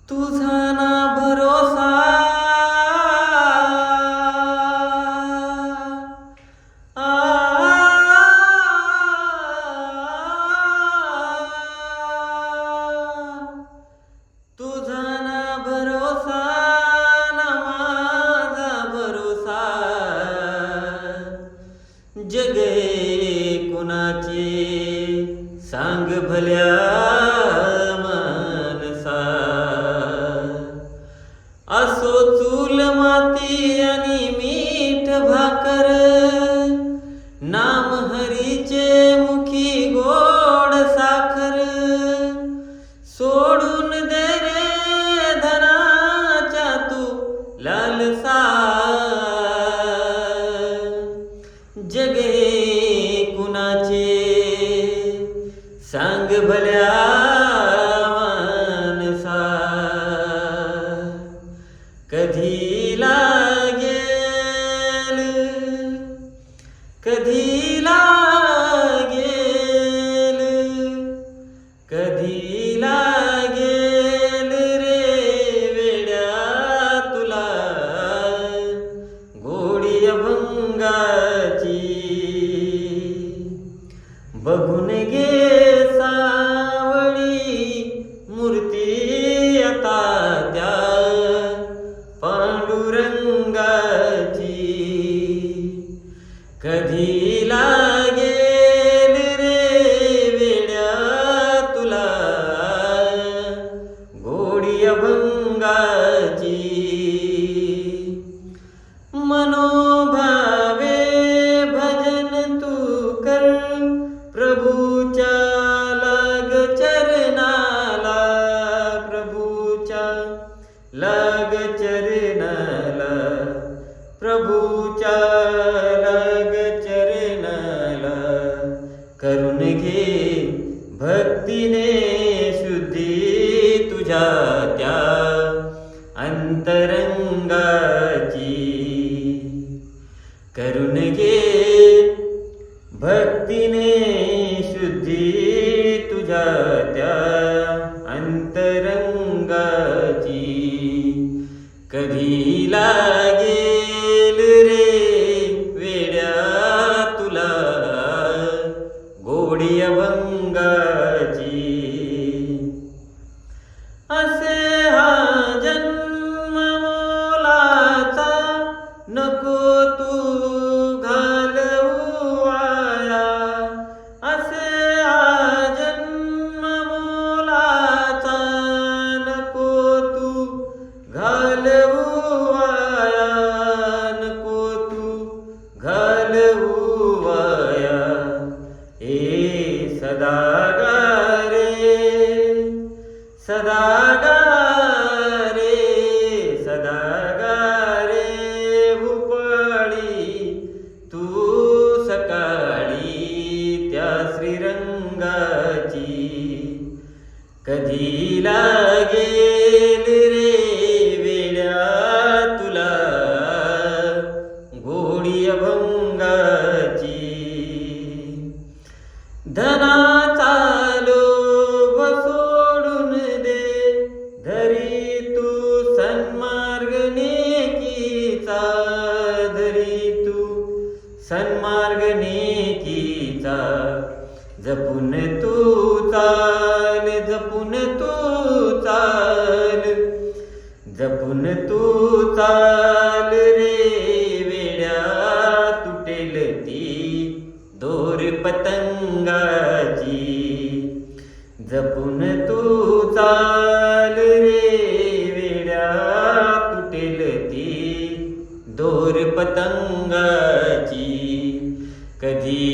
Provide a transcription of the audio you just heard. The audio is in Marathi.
तुझा ना भरोसा तुझा ना भरोसा ना माझा भरोसा जगे कुणाचे सांग भल्या मानसा असो चूल माती आणि मीठ भाकर नाम हरीचे मुखी गोड साखर सोडून दे रे धनाच्या तू लालसा जगे कुणाचे सांग भल्या मानसा कधी लागेल कधी लागेल कधी लागेल रे वेड्या तुला गोडी अभंगाची बघून घे सावळी मूर्ती आता त्या पांडुरंगाची कधी लागेल रे वेड्या तुला गोडी अभंगाची मनोभावे भजन तू कर प्रभूच्या लाग चरणाला प्रभूच्या लाग चरणाला प्रभूच्या लाग चरणाला करून घे भक्तीने शुद्धी तुझ्या त्या अंतरंगाची करून घे भक्तीने शुद्धी तुझ्या त्या अंतरंगाची कधी लागेल रे वेड्या तुला गोडी अभंगाची असे हा जन्म मोलाचा नको तू घालवू वाया असे हा जन्म मोलाचा नको तू घालवू वाया नको तू घालवू वाया ए सदागारे सदागारे सदागारे भूपाळी तू सकाळी त्या श्रीरंगाची कधी लागेल रे वेड्या तुला गोडी अभंगाची धनाचा लोभ सोडून दे धरी तू सन्मार्ग नेकीचा धरी तू सन्मार्ग नेकीचा जपून तू चाल जपून तू चाल जपून तू चाल रे वेड्या तुटेल ती दोर पतंगाची जपून तू चाल रे वेड्या तुटेल ती दोर पतंगाची कधी